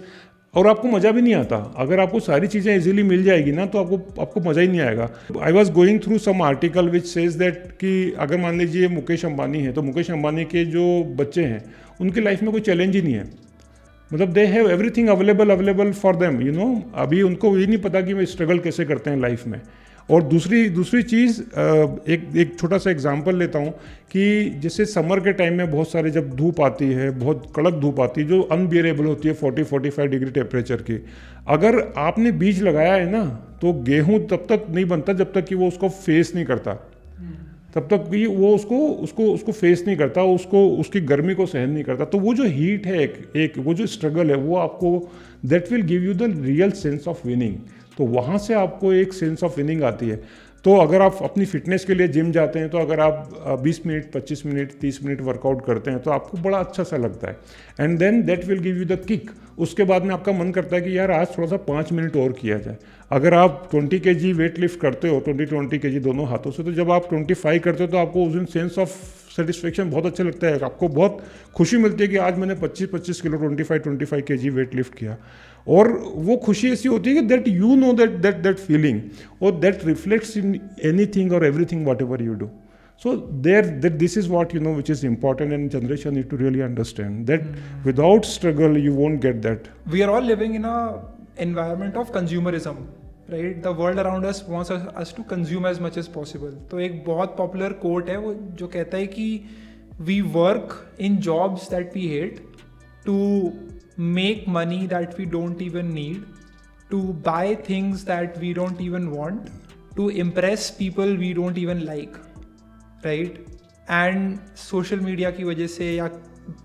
और आपको मज़ा भी नहीं आता. अगर आपको सारी चीज़ें इजीली मिल जाएगी ना तो आपको मज़ा ही नहीं आएगा. I was going through some article which says that कि अगर मान लीजिए मुकेश अंबानी है, तो मुकेश अंबानी के जो बच्चे हैं उनकी लाइफ में कोई चैलेंज ही नहीं है. मतलब they have everything available for them, you know. अभी उनको ये नहीं पता कि वो स्ट्रगल कैसे करते हैं लाइफ में। और दूसरी चीज़, एक छोटा सा एग्जांपल लेता हूँ कि जैसे समर के टाइम में बहुत सारे जब धूप आती है, बहुत कड़क धूप आती है जो अनबियरेबल होती है 40-45 डिग्री टेम्परेचर की, अगर आपने बीज लगाया है ना तो गेहूँ तब तक नहीं बनता जब तक कि वो उसको फेस नहीं करता, तब तक भी वो उसको फेस नहीं करता, उसकी गर्मी को सहन नहीं करता। तो वो जो हीट है एक वो जो स्ट्रगल है वो आपको, that will give you the real sense of winning. तो वहाँ से आपको एक सेंस ऑफ विनिंग आती है। तो अगर आप अपनी फिटनेस के लिए जिम जाते हैं तो अगर आप 20 मिनट 25 मिनट 30 मिनट वर्कआउट करते हैं तो आपको बड़ा अच्छा सा लगता है, and then that will give you the kick. उसके बाद में आपका मन करता है कि यार आज थोड़ा सा 5 मिनट और किया जाए। अगर आप 20 kg वेट लिफ्ट करते हो, 20 kg दोनों हाथों से, तो जब आप 25 करते हो तो आपको उस दिन सेंस ऑफ सेटिस्फेक्शन बहुत अच्छा लगता है, आपको बहुत खुशी मिलती है कि आज मैंने 25 किलो 25 kg वेट लिफ्ट किया। और वो खुशी ऐसी होती है कि that you know that feeling, और दैट रिफ्लेक्ट्स इन एनीथिंग और everything what ever you do. So this is what, you know, which is important, and generation need to really understand that without struggle you won't get that. We are all living in a environment of consumerism, right? The world around us wants us to consume as much as possible. तो एक बहुत popular quote है वो जो कहता है कि we work in jobs that we hate to make money that we don't even need, to buy things that we don't even want, to impress people we don't even like. Right and social media की वजह से या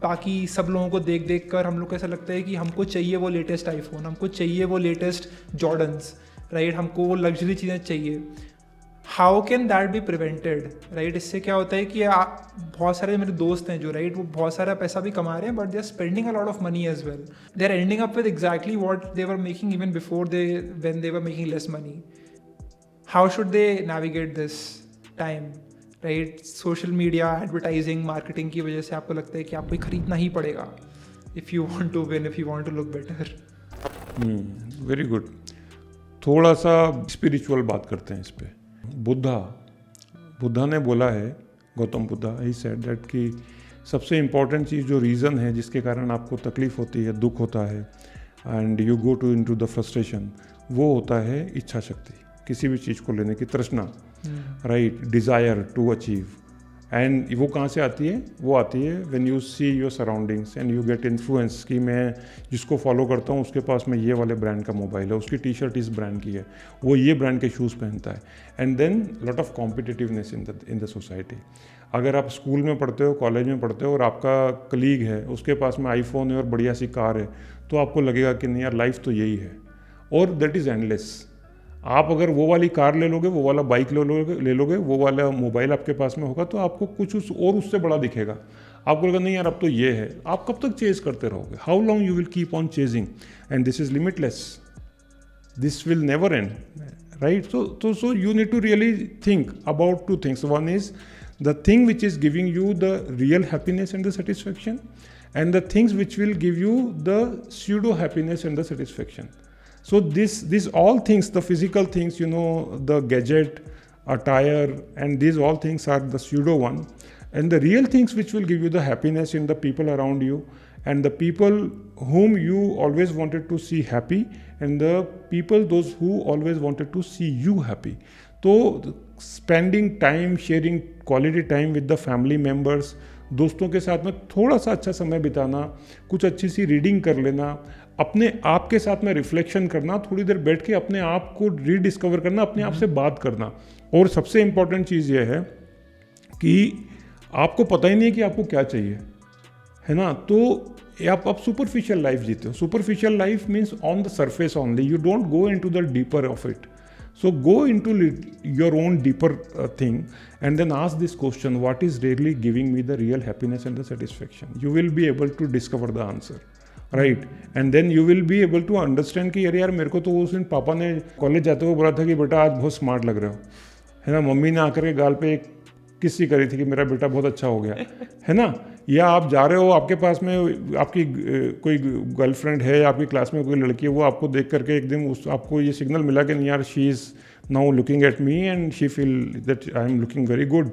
बाकी सब लोगों को देख कर हम लोग को ऐसा लगता है कि हमको चाहिए वो लेटेस्ट आईफोन, हमको चाहिए वो लेटेस्ट जॉर्डन्स, राइट, हमको वो लग्जरी चीज़ें चाहिए। How can that be prevented, right? इससे क्या होता है कि बहुत सारे मेरे दोस्त हैं जो, राइट, वो बहुत सारा पैसा भी कमा रहे हैं but they are spending a lot of money as well. They are ending up with exactly what they were making even before when they were making less money. How should they navigate this time, right? Social media advertising marketing की वजह से आपको लगता है कि आपको खरीदना ही पड़ेगा if you want to win, if you want to look better. Very good. थोड़ा सा स्पिरिचुअल बात करते हैं इस पे। बुद्धा ने बोला है, Gautam Buddha, he said that कि सबसे इम्पॉर्टेंट चीज़ जो रीज़न है जिसके कारण आपको तकलीफ़ होती है, दुख होता है, and you go to into the frustration, वो होता है इच्छा शक्ति, किसी भी चीज़ को लेने की तृष्णा, right, desire to achieve. And वो कहाँ से आती है? वो आती है when you see your surroundings and you get influence कि मैं जिसको फॉलो करता हूँ उसके पास में ये वाले ब्रांड का मोबाइल है, उसकी टी शर्ट इस ब्रांड की है, वो ये ब्रांड के शूज़ पहनता है, and then lot of competitiveness in the society. अगर आप स्कूल में पढ़ते हो, कॉलेज में पढ़ते हो और आपका कलीग है, उसके पास में आईफोन है और बढ़िया सी कार है, तो आपको लगेगा कि नहीं यार लाइफ तो यही है, और दैट इज़ एंडलेस। आप अगर वो वाली कार ले लोगे, वो वाला बाइक ले लोगे, वो वाला मोबाइल आपके पास में होगा, तो आपको कुछ उससे बड़ा दिखेगा। आपको लगेगा नहीं यार अब तो ये है। आप कब तक चेज करते रहोगे? How long you will keep on chasing, and this is limitless, this will never end, right? So you need to really think about two things. One is the thing which is giving you the real happiness and the satisfaction, and the things which will give you the pseudo happiness and the satisfaction. So these all things, the physical things, you know, the gadget, attire, and these all things are the pseudo one, and the real things which will give you the happiness in the people around you, and the people whom you always wanted to see happy, and the people those who always wanted to see you happy. So spending time, sharing quality time with the family members, दोस्तों के साथ में थोड़ा सा अच्छा समय बिताना, कुछ अच्छी सी रीडिंग कर लेना, अपने आप के साथ में रिफ्लेक्शन करना, थोड़ी देर बैठ के अपने आप को रीडिस्कवर करना, अपने आप से बात करना। और सबसे इम्पॉर्टेंट चीज़ यह है कि आपको पता ही नहीं है कि आपको क्या चाहिए, है ना? तो आप सुपरफिशियल लाइफ जीते हो। Superficial life means on the surface only, you don't go into the deeper of it. So go into your own deeper thing and then ask this question, what is really giving me the real happiness and the satisfaction? You will be able to discover the answer, right? And then you will be able to understand कि यार मेरे को तो उस दिन पापा ने college जाते हुए बोला था कि बेटा आज बहुत स्मार्ट लग रहे हो, है ना? मम्मी ने आकर के गाल पे एक किसी करी थी कि मेरा बेटा बहुत अच्छा हो गया, है ना? या आप जा रहे हो, आपके पास में आपकी कोई गर्लफ्रेंड है, आपकी क्लास में कोई लड़की है, वो आपको देख करके एकदम आपको ये सिग्नल मिला कि यार she is now looking at me and she feel that I am looking very good.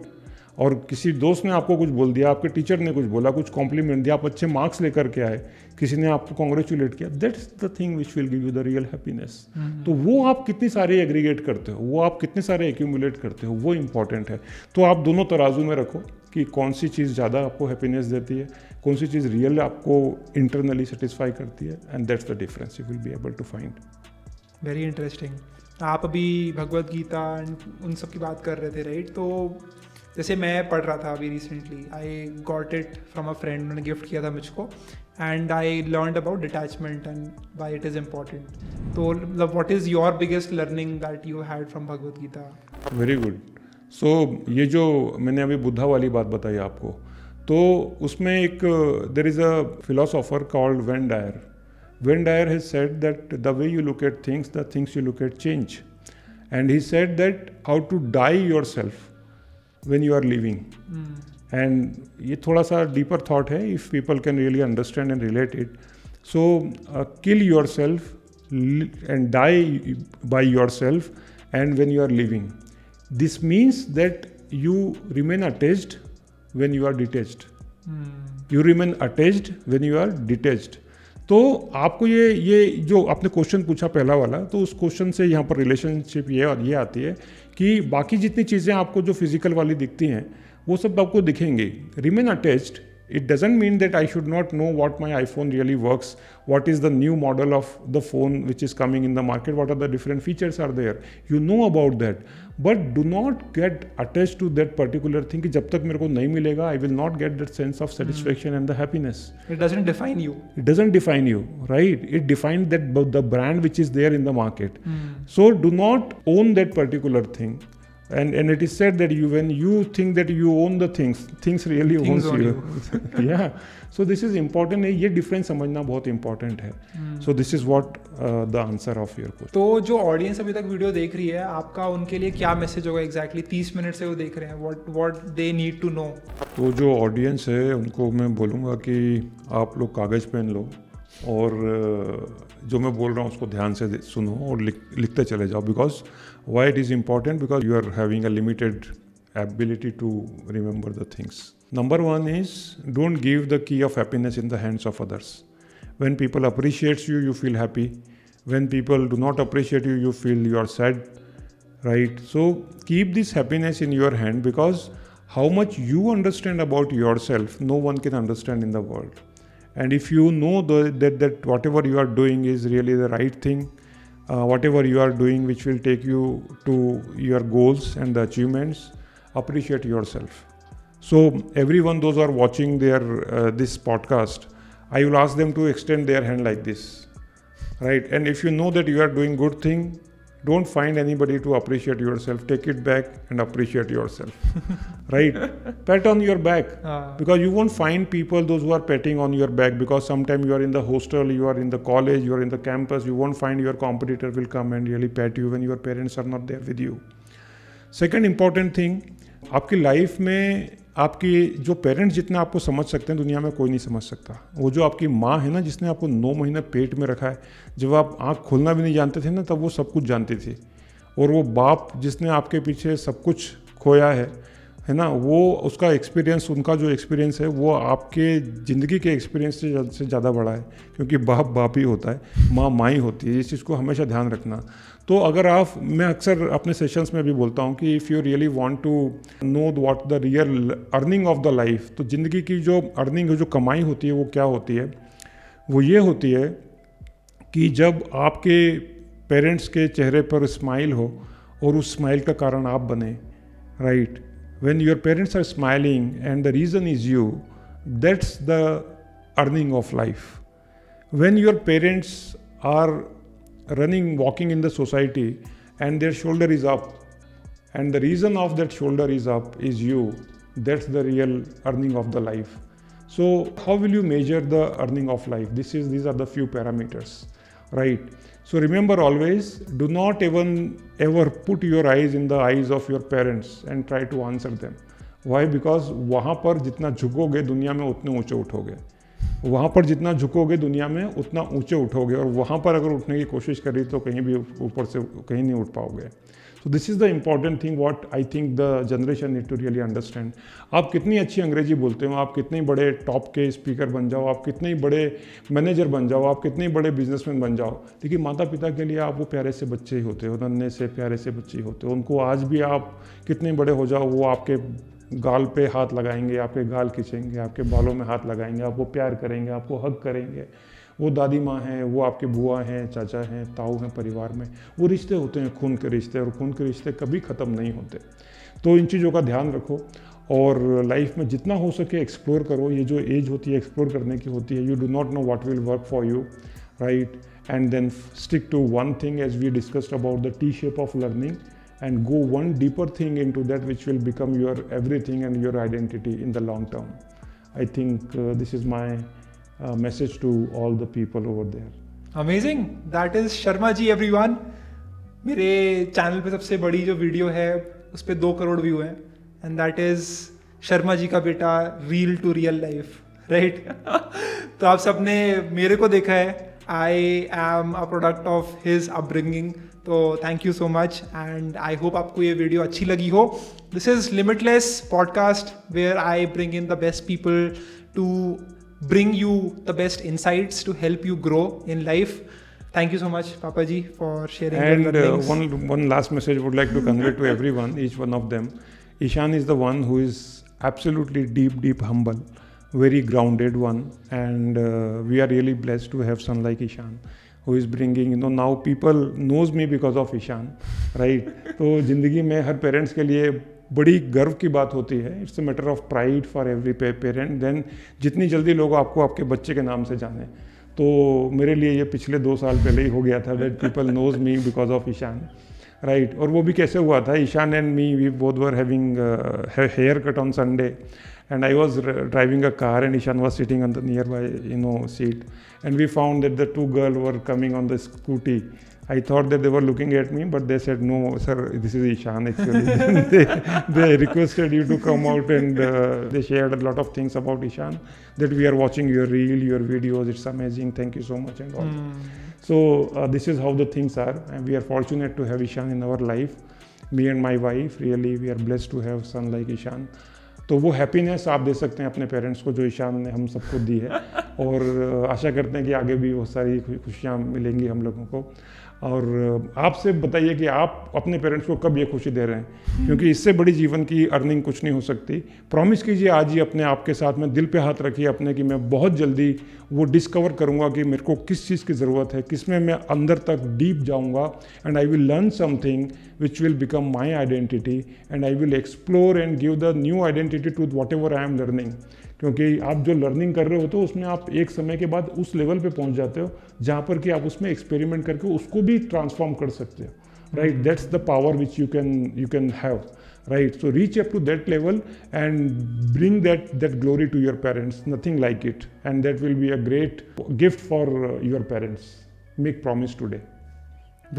और किसी दोस्त ने आपको कुछ बोल दिया, आपके टीचर ने कुछ बोला, कुछ कॉम्प्लीमेंट दिया, आप अच्छे मार्क्स लेकर के आए, किसी ने आपको कॉन्ग्रेचुलेट किया, that's the thing which will give you the real happiness. तो वो आप कितनी सारे एग्रीगेट करते हो, वो आप कितने सारे एक्यूमुलेट करते हो, वो इंपॉर्टेंट है। तो आप दोनों तराजू में रखो कि कौन सी चीज़ ज़्यादा आपको हैप्पीनेस देती है, कौन सी चीज़ रियल आपको इंटरनली सेटिस्फाई करती है, and that's the difference you will be able to find. Very interesting. आप अभी भगवत गीता उन सब की बात कर रहे थे, राइट? तो जैसे मैं पढ़ रहा था अभी recently, I got it from a friend, उन्होंने गिफ्ट किया था मुझको, and I learned about detachment and why it is important. तो what is your biggest learning that you had from Bhagavad Gita? Very good. So ये जो मैंने अभी बुद्धा वाली बात बताई आपको, तो उसमें एक there is a philosopher called Wayne Dyer. Venn Dyer has said that the way you look at things, the things you look at change. And he said that how to die yourself when you are living. And ये थोड़ा सा deeper thought है, if people can really understand and relate it. So kill yourself and die by yourself and when you are living. This means that you remain attached when you are detached. You remain attached when you are detached. तो आपको ये जो आपने question पूछा पहला वाला, तो उस क्वेश्चन से यहाँ पर रिलेशनशिप ये आती है कि बाकी जितनी चीज़ें आपको जो फिजिकल वाली दिखती हैं वो सब आपको दिखेंगी. Remain attached, it doesn't mean that I should not know what my iPhone really works, what is the new model of the phone which is coming in the market, what are the different features are there. You know about that, but do not get attached to that particular thing कि जब तक मेरे को नहीं मिलेगा, I will not get that sense of satisfaction and the happiness. It doesn't define you. It doesn't define you, right? It defines that the brand which is there in the market. So do not own that particular thing. And it is said that when you think that you own the things really owns you. Yeah. So this is important है, ये difference समझना बहुत important है. So this is what the answer of your question. तो जो audience अभी तक video देख रही है, आपका उनके लिए क्या मैसेज होगा एग्जैक्टली? 30 मिनट से वो देख रहे हैं, what they need to know. तो जो ऑडियंस है उनको मैं बोलूँगा कि आप लोग कागज़ पेन लो और जो मैं बोल रहा हूँ उसको ध्यान से सुनो और लिखते चले जाओ. Because why it is important? Because you are having a limited ability to remember the things. Number one is don't give the key of happiness in the hands of others. When people appreciates you, you feel happy. When people do not appreciate you, you feel you are sad, right? So keep this happiness in your hand, because how much you understand about your self, no one can understand in the world. And if you know that whatever you are doing is really the right thing, whatever you are doing which will take you to your goals and the achievements, appreciate yourself. So everyone, those who are watching this podcast, I will ask them to extend their hand like this, right? And if you know that you are doing good thing, don't find anybody to appreciate yourself. Take it back and appreciate yourself, right? Pat on your back, because you won't find people, those who are patting on your back, because sometimes you are in the hostel, you are in the college, you are in the campus, you won't find your competitor will come and really pat you when your parents are not there with you. Second important thing, आपकी life में आपकी जो parents जितना आपको समझ सकते हैं दुनिया में कोई नहीं समझ सकता. वो जो आपकी माँ है ना, जिसने आपको 9 महीने पेट में रखा है, जब आप आँख खोलना भी नहीं जानते थे ना, तब वो सब कुछ जानती थी. और वो बाप जिसने आपके पीछे सब कुछ खोया है ना, वो उसका एक्सपीरियंस, उनका जो एक्सपीरियंस है वो आपके ज़िंदगी के एक्सपीरियंस से ज़्यादा बड़ा है. क्योंकि बाप ही होता है, माँ ही होती है. इस चीज़ को हमेशा ध्यान रखना. तो अगर मैं अक्सर अपने सेशंस में भी बोलता हूँ कि if you really want to know what the real earning of the life, तो ज़िंदगी की जो अर्निंग, जो कमाई होती है, वो क्या होती है? वो ये होती है कि जब आपके पेरेंट्स के चेहरे पर स्माइल हो और उस स्माइल का कारण आप बने, right? When your parents are smiling and the reason is you, that's the earning of life. When your parents are walking in the society and their shoulder is up, and the reason of that shoulder is up is you, that's the real earning of the life. So how will you measure the earning of life? These are the few parameters, right? So remember always, do not even ever put your eyes in the eyes of your parents and try to answer them. Why? Because वहाँ पर जितना झुकोगे दुनिया में उतने ऊंचे उठोगे. वहाँ पर जितना झुकोगे दुनिया में उतना ऊंचे उठोगे, और वहाँ पर अगर उठने की कोशिश करी तो कहीं भी ऊपर से कहीं नहीं उठ पाओगे। So this is the important thing what I think the generation need to really understand. आप कितनी अच्छी अंग्रेजी बोलते हो, आप कितने बड़े टॉप के स्पीकर बन जाओ, आप कितने बड़े मैनेजर बन जाओ, आप कितने बड़े बिजनेसमैन बन जाओ, लेकिन माता पिता के लिए आप वो प्यारे से बच्चे ही होते हो, नन्हे से प्यारे से बच्चे ही होते हो। उनको आज भी आप कितने बड़े हो जाओ, वो आपके गाल पे हाथ लगाएंगे, आपके गाल खींचेंगे, आपके बालों में हाथ लगाएंगे, आपको प्यार करेंगे, आपको हग करेंगे। वो दादी माँ हैं, वो आपके बुआ हैं, चाचा हैं, ताऊ हैं परिवार में। वो रिश्ते होते हैं खून के रिश्ते, और खून के रिश्ते कभी ख़त्म नहीं होते। तो इन चीज़ों का ध्यान रखो और लाइफ में जितना हो सके एक्सप्लोर करो। ये जो एज होती है एक्सप्लोर करने की होती है। You do not know what will work for you, right? And then stick to one thing as we discussed about the T shape of learning, and go one deeper thing into that which will become your everything and your identity in the long term. I think this is my message to all the people over there. Amazing. That is Sharma ji everyone. मेरे channel पे सबसे बड़ी जो video है उस पे 2 crore view हैं, and that is Sharma ji का बेटा reel to real life, right? तो आप सबने मेरे को देखा है, I am a product of his upbringing. तो thank you so much, and I hope आपको ये वीडियो अच्छी लगी हो। This is Limitless podcast where I bring in the best people to bring you the best insights to help you grow in life. Thank you so much, Papa ji, for sharing your learnings. One last message I would like to convey to everyone, each one of them. Ishan is the one who is absolutely deep humble, very grounded one, and we are really blessed to have son like Ishan, who is bringing, now people knows me because of Ishan, right? तो जिंदगी में हर parents के लिए बड़ी गर्व की बात होती है। It's a matter of pride for every parent. Then जितनी जल्दी लोग आपको आपके बच्चे के नाम से जाने, तो मेरे लिए ये पिछले 2 साल पहले ही हो गया था that people knows me because of Ishaan, right? और वो भी कैसे हुआ था, Ishaan and me we both were having hair cut on Sunday, and I was driving a car and Ishan was sitting on the nearby seat, and we found that the 2 girls were coming on the scooty. I thought that they were looking at me, but they said, no sir, this is Ishan actually. they requested you to come out, and they shared a lot of things about Ishan, that we are watching your reel, your videos, it's amazing, thank you so much and all. So this is how the things are, and we are fortunate to have Ishan in our life. Me and my wife, really we are blessed to have son like Ishan. तो वो happiness आप दे सकते हैं अपने parents को जो ईशान ने हम सबको दी है, और आशा करते हैं कि आगे भी बहुत सारी खुशियाँ मिलेंगी हम लोगों को। और आपसे बताइए कि आप अपने पेरेंट्स को कब ये खुशी दे रहे हैं, क्योंकि इससे बड़ी जीवन की अर्निंग कुछ नहीं हो सकती। प्रॉमिस कीजिए आज ही अपने आप के साथ में, दिल पे हाथ रखिए अपने कि मैं बहुत जल्दी वो डिस्कवर करूँगा कि मेरे को किस चीज़ की ज़रूरत है, किस में मैं अंदर तक डीप जाऊँगा, and I will learn something which will become my identity, and I will explore and give the new identity to whatever I am learning. क्योंकि आप जो लर्निंग कर रहे हो तो उसमें आप एक समय के बाद उस लेवल पे पहुंच जाते हो जहाँ पर कि आप उसमें एक्सपेरिमेंट करके उसको भी ट्रांसफॉर्म कर सकते हो, right? That's the power which you can have, right? So reach up to that level and bring that glory to your parents, nothing like it, and that will be a great gift for your parents. Make promise today.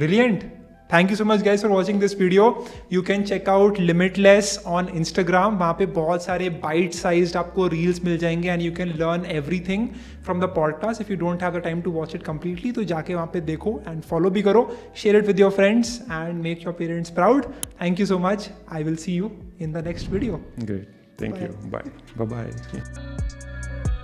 Brilliant. Thank you so much guys for watching this video. You can check out Limitless on Instagram. वहाँ पे बहुत सारे bite sized आपको reels मिल जाएंगे, and you can learn everything from the podcast. If you don't have the time to watch it completely, तो जाके वहाँ पे देखो and follow भी करो, share it with your friends and make your parents proud. Thank you so much. I will see you in the next video. Great. Thank you. Bye. Bye-bye.